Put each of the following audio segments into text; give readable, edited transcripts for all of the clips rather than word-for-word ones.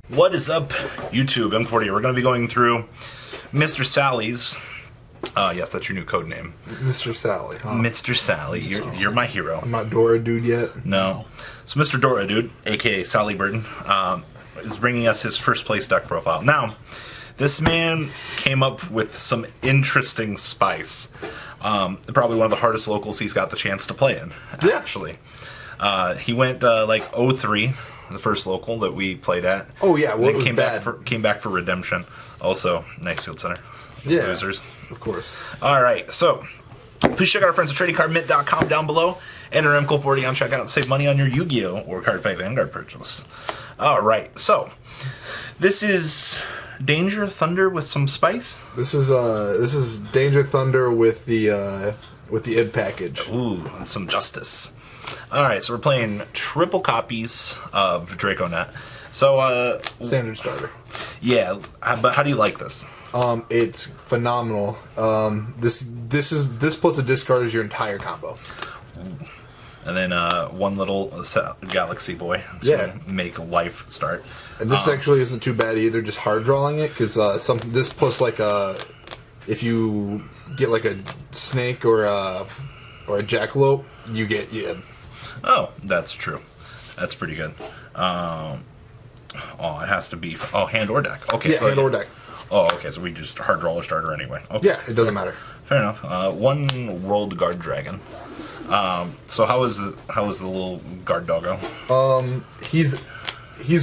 What is up, YouTube? M40. We're going to be going through Mr. Sally's. Yes, that's your new code name. Mr. Sally, huh? Mr. Sally. You're my hero. I'm not Dora Dude yet. No. So Mr. Dora Dude, a.k.a. Sally Burden, is bringing us his first place deck profile. Now, this man came up with some interesting spice. Probably one of the hardest locals he's got the chance to play in, actually. He went like 0-3, the first local that we played at. Oh, yeah, well, it was came bad. Came back for redemption. Also, nice field center. Yeah, Losers. of course. All right, so please check out our friends at tradingcardmint.com down below. Enter MCO40 on checkout and save money on your Yu-Gi-Oh! Or Card Fight Vanguard purchase. All right, so this is Danger Thunder with some spice. This is Danger Thunder with the id package. Ooh, and some justice. All right, so we're playing triple copies of Draconet. So Standard starter. Yeah, but how do you like this? It's phenomenal. This plus a discard is your entire combo. And then one little Galaxy Boy to make life start. And this actually isn't too bad either. Just hard drawing it because this plus like if you get like a snake or a jackalope, you get Oh, that's true. That's pretty good. Oh, it has to be hand or deck. Okay, yeah, so hand or deck. Oh, okay, so we just hard draw or starter anyway. Okay. Yeah, it doesn't matter. Fair enough. One World Guard Dragon. So how is the little guard doggo? He's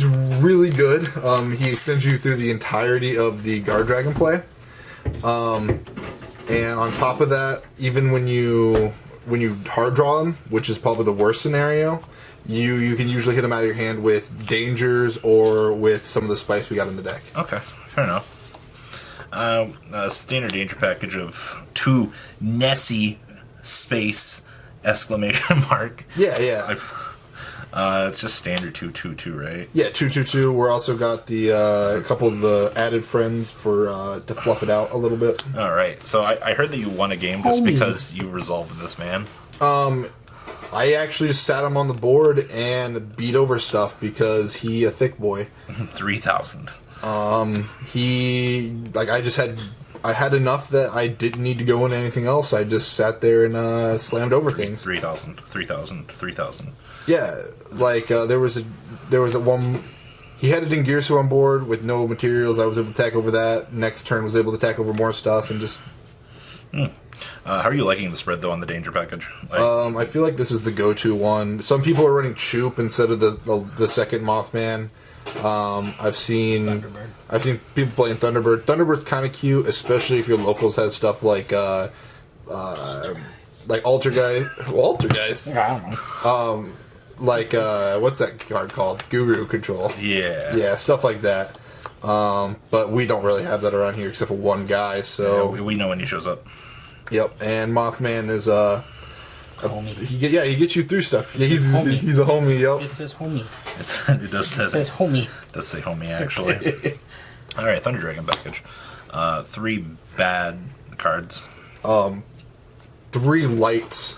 really good. He sends you through the entirety of the guard dragon play. And on top of that, even when you hard draw him, which is probably the worst scenario, you can usually hit him out of your hand with dangers or with some of the spice we got in the deck. Okay, fair enough. A standard danger package of 2 Nessie space exclamation mark. Yeah. It's just standard 2/2/2, right? Yeah, 2/2/2. We're also got the couple of the added friends for to fluff it out a little bit. All right. So I heard that you won a game just because you resolved this man. I actually just sat him on the board and beat over stuff because he a thick boy. 3,000. I had enough that I didn't need to go into anything else. I just sat there and slammed over things. 3,000. Yeah, like there was a one. He had a Dingirsu on board with no materials. I was able to attack over that. Next turn was able to attack over more stuff and just. How are you liking the spread though on the danger package? I feel like this is the go-to one. Some people are running Choop instead of the second Mothman. I've seen people playing Thunderbird. Thunderbird's kind of cute, especially if your locals has stuff like Alter Guys. Alter Guys. I don't know. What's that card called? Guru Control. Yeah, stuff like that. But we don't really have that around here except for one guy. So we know when he shows up. Yep, and Mothman is homie. He gets you through stuff. Yeah, he's a homie. Yep. It says homie. It does say homie. It does say homie actually. All right, Thunder Dragon package. 3 bad cards. 3 lights.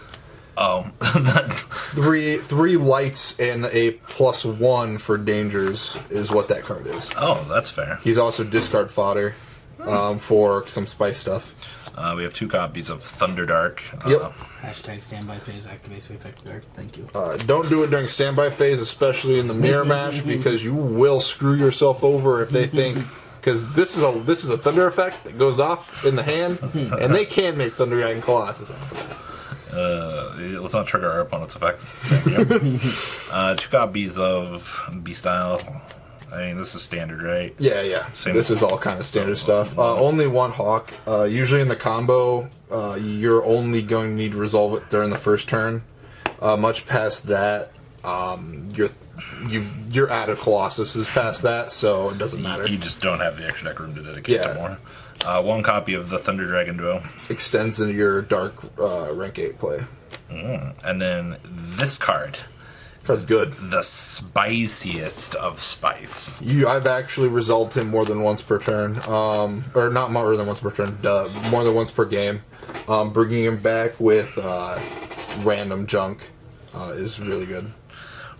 Oh. 3 lights and a +1 for dangers is what that card is. Oh, that's fair. He's also discard fodder for some spice stuff. We have 2 copies of Thunderdark. Yep. Hashtag standby phase activates the effective guard. Thank you. Don't do it during standby phase, especially in the mirror match, because you will screw yourself over if they think. Because this is a thunder effect that goes off in the hand, and they can make Thunder Dragon Colossus off of that. Let's not trigger our opponent's effects. 2 copies of B-Style. I mean, this is standard, right? Yeah. Same. This is all kind of standard stuff. Only 1 Hawk. Usually in the combo, you're only going to need to resolve it during the first turn. Much past that, you're out of Colossuses past that, so it doesn't matter. You just don't have the extra deck room to dedicate to more. 1 copy of the Thunder Dragon Duo. Extends into your dark rank 8 play. And then this card. Card's good. The spiciest of spice. I've actually resolved him more than once per turn. Or not more than once per turn, more than once per game. Bringing him back with random junk is really good.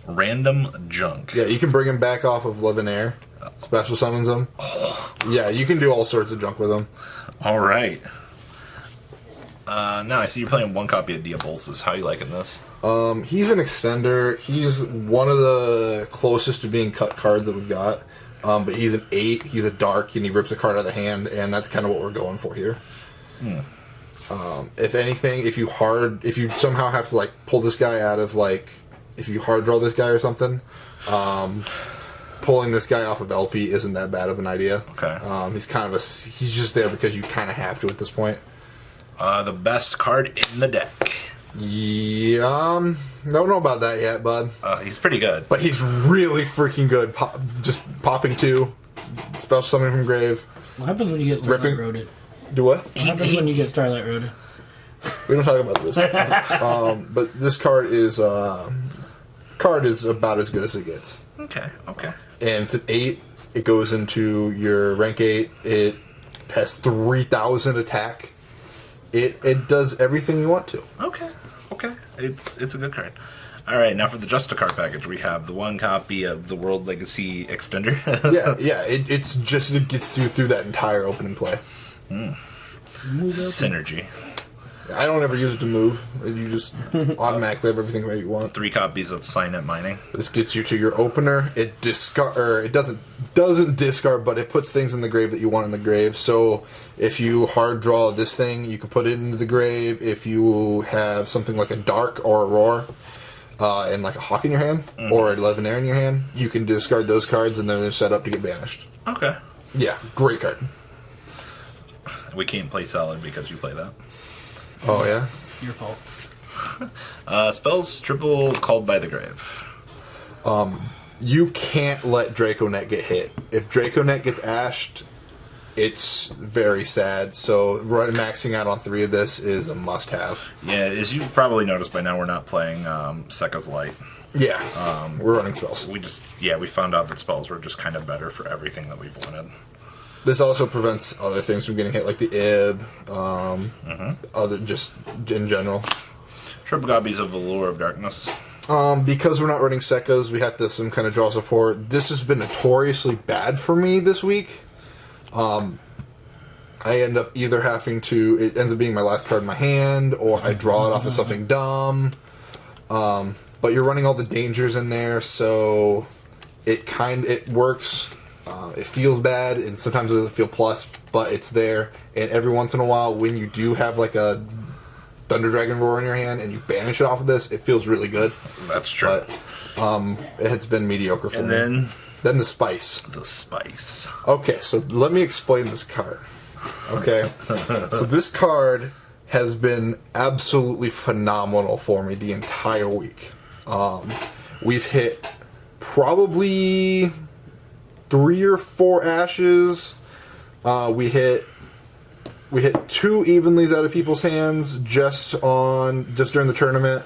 Random junk. Yeah, you can bring him back off of Live in Air. Special summons him. Yeah, you can do all sorts of junk with him. All right. Now I see you're playing one copy of Diabolsis. How are you liking this? He's an extender. He's one of the closest to being cut cards that we've got. But he's an 8. He's a dark, and he rips a card out of the hand, and that's kind of what we're going for here. If anything, if you somehow have to like pull this guy out of like, if you hard draw this guy or something, pulling this guy off of LP isn't that bad of an idea. Okay. He's just there because you kind of have to at this point. The best card in the deck. Yeah, don't know about that yet, bud. He's pretty good. But he's really freaking good. Just popping 2, special summoning from grave. What happens when you get Starlight Roaded? Do what? What happens when you get Starlight Roaded? We don't talk about this. But this card is about as good as it gets. Okay. And it's an 8. It goes into your rank 8. It has 3,000 attack. It does everything you want to. Okay. It's a good card. All right, now for the Just a Card package, we have the one copy of the World Legacy Extender. yeah. It gets you through that entire opening play. Synergy. I don't ever use it to move. You just automatically have everything that you want. 3 copies of Signet Mining. This gets you to your opener. It doesn't discard, but it puts things in the grave that you want in the grave. So if you hard draw this thing, you can put it into the grave. If you have something like a Dark or a Roar, and like a Hawk in your hand, or a Live in Air in your hand, you can discard those cards and then they're set up to get banished. Okay. Yeah, great card. We can't play Solid because you play that. Oh, yeah? Your fault. Spells triple Called by the Grave. You can't let Draconet get hit. If Draconet gets ashed, it's very sad. So maxing out on 3 of this is a must-have. Yeah, as you've probably noticed by now, we're not playing Sekka's Light. Yeah, we're running spells. We found out that spells were just kind of better for everything that we've wanted. This also prevents other things from getting hit, like the Ib, other just in general. Triple copies of Allure of Darkness. Because we're not running Sekkas, we have to have some kind of draw support. This has been notoriously bad for me this week. I end up either it ends up being my last card in my hand, or I draw it off of something dumb. But you're running all the dangers in there, so it works. It feels bad, and sometimes it doesn't feel plus, but it's there. And every once in a while, when you do have like a Thunder Dragon Roar in your hand and you banish it off of this, it feels really good. That's true. But it has been mediocre for me. And then the spice. The spice. Okay, so let me explain this card. Okay? So this card has been absolutely phenomenal for me the entire week. We've hit probably 3 or 4 ashes. We hit 2 evenlies out of people's hands just during the tournament.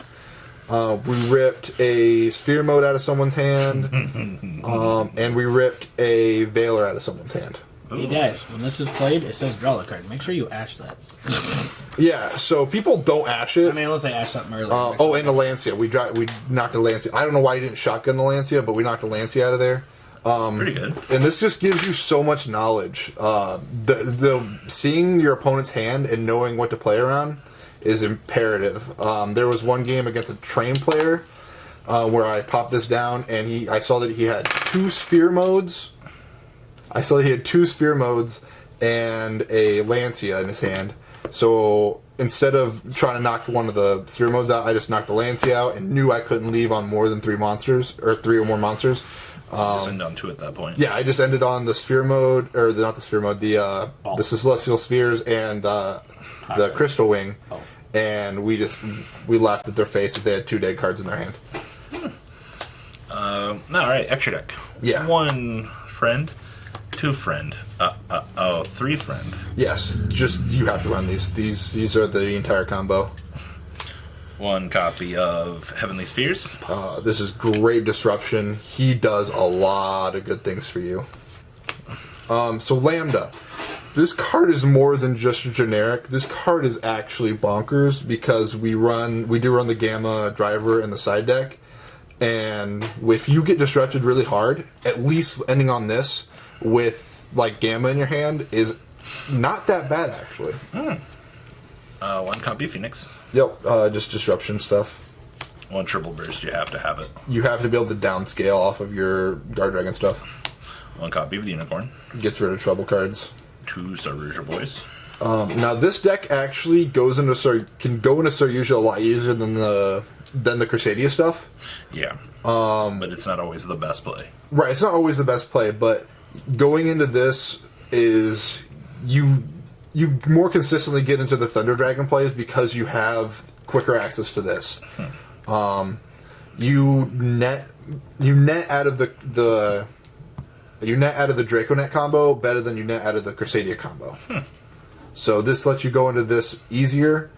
We ripped a Sphere Mode out of someone's hand, and we ripped a Veiler out of someone's hand. Hey guys, when this is played, it says draw the card. Make sure you ash that. Yeah, so people don't ash it. I mean, unless they ash something earlier. And the Lancia. We knocked the Lancia. I don't know why you didn't shotgun the Lancia, but we knocked the Lancia out of there. Pretty good. And this just gives you so much knowledge. The seeing your opponent's hand and knowing what to play around is imperative. There was one game against a train player where I popped this down, and I saw that he had 2 Sphere Modes. And a Lancia in his hand. So instead of trying to knock one of the Sphere Modes out, I just knocked the Lancia out and knew I couldn't leave on more than 3 monsters, or 3 or more monsters. Just end on 2 at that point. Yeah, I just ended on the Sphere Mode, or not the Sphere Mode, the Celestial Spheres and the Crystal Wing, and we laughed at their face if they had 2 dead cards in their hand. All right, extra deck. Yeah. 1 friend, 2 friend, 3 friend. Yes, just you have to run these. These are the entire combo. 1 copy of Heavenly Spheres. This is great disruption. He does a lot of good things for you. So Lambda. This card is more than just generic. This card is actually bonkers because we do run the Gamma driver in the side deck. And if you get disrupted really hard, at least ending on this with like Gamma in your hand is not that bad actually. One copy Phoenix. Yep, just disruption stuff. One triple burst. You have to have it. You have to be able to downscale off of your Guard Dragon stuff. One copy of the Unicorn. Gets rid of trouble cards. 2 Saryuja Boys. Now this deck actually can go into Saryuja a lot easier than the Crusadia stuff. Yeah. But it's not always the best play. Right, it's not always the best play, but going into this is you more consistently get into the Thunder Dragon plays because you have quicker access to this. You net out of the Draconet combo better than you net out of the Crusadia combo. So this lets you go into this easier,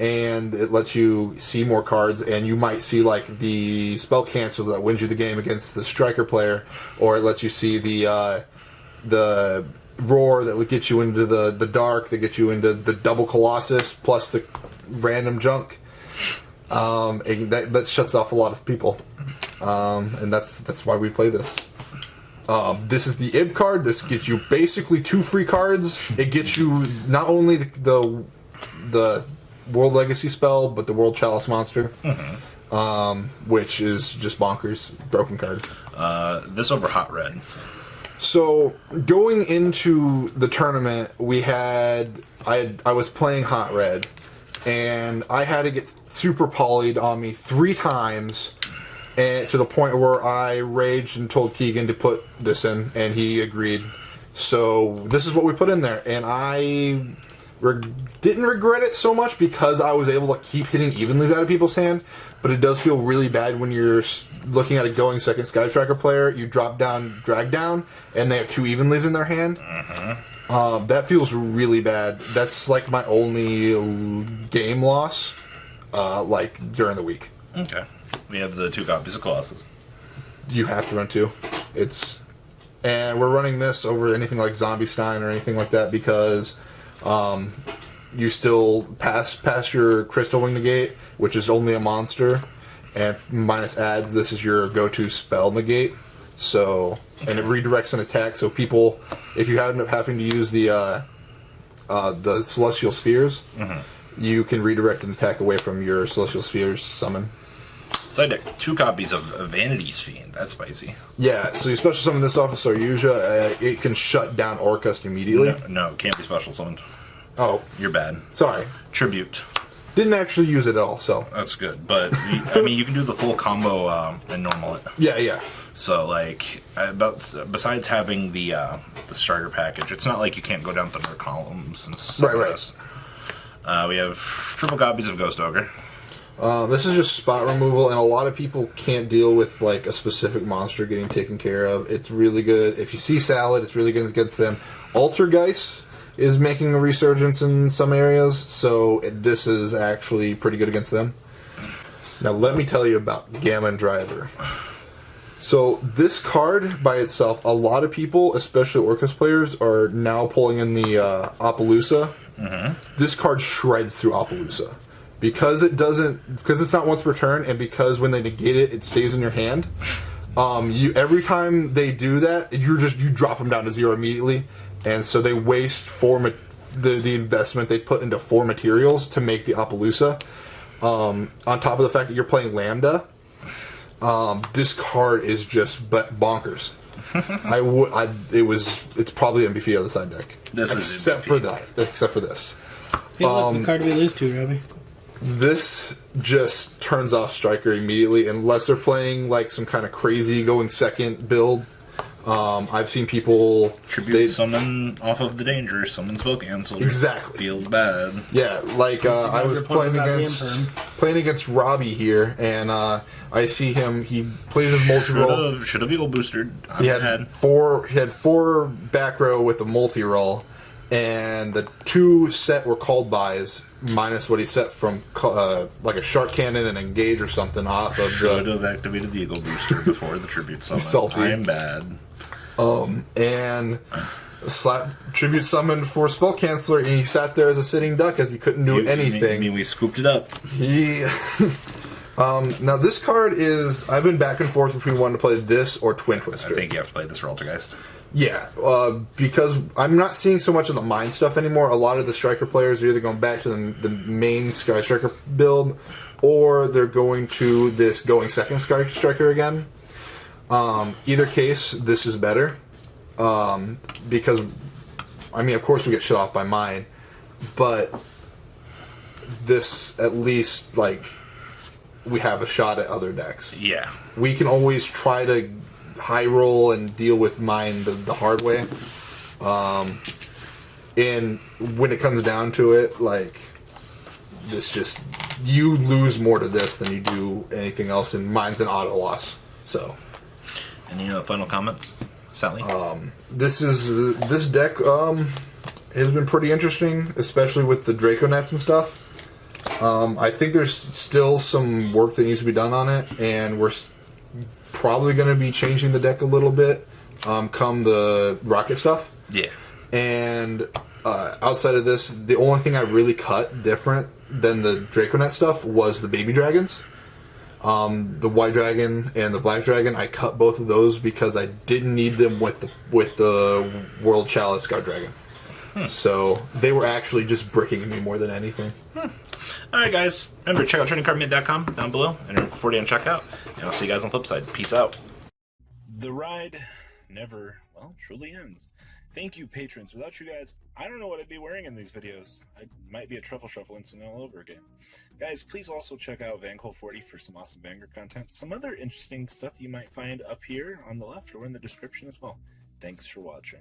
and it lets you see more cards, and you might see like the spell cancel that wins you the game against the striker player, or it lets you see the roar that gets you into the dark, that gets you into the double Colossus plus the random junk. And that shuts off a lot of people, and that's why we play this. This is the Ib card. This gets you basically 2 free cards. It gets you not only the World Legacy spell, but the World Chalice monster, which is just bonkers. Broken card. This over Hot Red. So going into the tournament, I was playing Hot Red, and I had to get super polyed on me 3 times. And to the point where I raged and told Keegan to put this in, and he agreed. So this is what we put in there, and I didn't regret it so much because I was able to keep hitting evenlies out of people's hand. But it does feel really bad when you're looking at a going second Sky Tracker player. You drop down, drag down, and they have 2 evenlies in their hand. That feels really bad. That's like my only game loss, like during the week. Okay. We have the 2 copies of Colossus. You have to run 2. And we're running this over anything like Zombie Stein or anything like that because you still pass your Crystal Wing Negate, which is only a monster, and minus adds, this is your go-to spell negate. So, and it redirects an attack. So people, if you end up having to use the Celestial Spheres, you can redirect an attack away from your Celestial Spheres summon. Side deck, 2 copies of Vanity's Fiend. That's spicy. Yeah, so you special summon this off of Saryuja, it can shut down Orcust immediately. No, can't be special summoned. Oh. You're bad. Sorry. Tribute. Didn't actually use it at all, so. That's good. But, you can do the full combo and normal it. Yeah. So, like, besides having the starter package, it's not like you can't go down Thunder Columns and stuff. Right. We have triple copies of Ghost Ogre. This is just spot removal, and a lot of people can't deal with like a specific monster getting taken care of. It's really good. If you see Salad, it's really good against them. Altergeist is making a resurgence in some areas, so this is actually pretty good against them. Now let me tell you about Gamma Driver. So this card by itself, a lot of people, especially Orcust players, are now pulling in the Appaloosa. This card shreds through Appaloosa. Because it's not once per turn, and because when they negate it, it stays in your hand. Every time they do that, you drop them down to 0 immediately, and so they waste the investment they put into 4 materials to make the Appaloosa. On top of the fact that you're playing Lambda, this card is just bonkers. It's probably MVP of the side deck. Except for this. Hey, look, the card we lose to, Robbie. This just turns off Striker immediately, unless they're playing like some kind of crazy going second build. I've seen people summon off of the danger, summon spell cancel. Exactly. Feels bad. Yeah, like I was playing against Robbie here, and I see him. He plays his multi-roll. Should have Eagle boosted. He had four back row with a multi-roll, and the 2 set were called bys, minus what he set from like a shark cannon and engage or something off of. Should have activated the Eagle booster before the tribute summon. Salty. I'm bad. And slap tribute summon for spell canceller, and he sat there as a sitting duck as he couldn't do anything. We scooped it up. Now this card is, I've been back and forth between wanting to play this or Twin Twister. I think you have to play this for Altergeist. Yeah, because I'm not seeing so much of the mine stuff anymore. A lot of the striker players are either going back to the main Sky Striker build, or they're going to this going second Sky Striker again. Either case, this is better. Because, I mean, of course we get shut off by mine, but this, at least, like, we have a shot at other decks. Yeah. We can always try to high roll and deal with mine the hard way. And when it comes down to it, like, this just, you lose more to this than you do anything else, and mine's an auto loss. So, Any final comments, Sally? this deck has been pretty interesting, especially with the Draco Nets and stuff. I think there's still some work that needs to be done on it, and we're probably going to be changing the deck a little bit come the Rocket stuff. Yeah. And outside of this, the only thing I really cut different than the Draconet stuff was the baby dragons. The white dragon and the black dragon, I cut both of those because I didn't need them with the World Chalice God Dragon. So they were actually just bricking me more than anything. Alright, guys. Remember, check out tradingcardmint.com down below. Enter 40 on checkout. And I'll see you guys on the flip side. Peace out. The ride never, well, truly ends. Thank you, patrons. Without you guys, I don't know what I'd be wearing in these videos. I might be a truffle shuffle incident all over again. Guys, please also check out Vanquil40 for some awesome Vanguard content. Some other interesting stuff you might find up here on the left or in the description as well. Thanks for watching.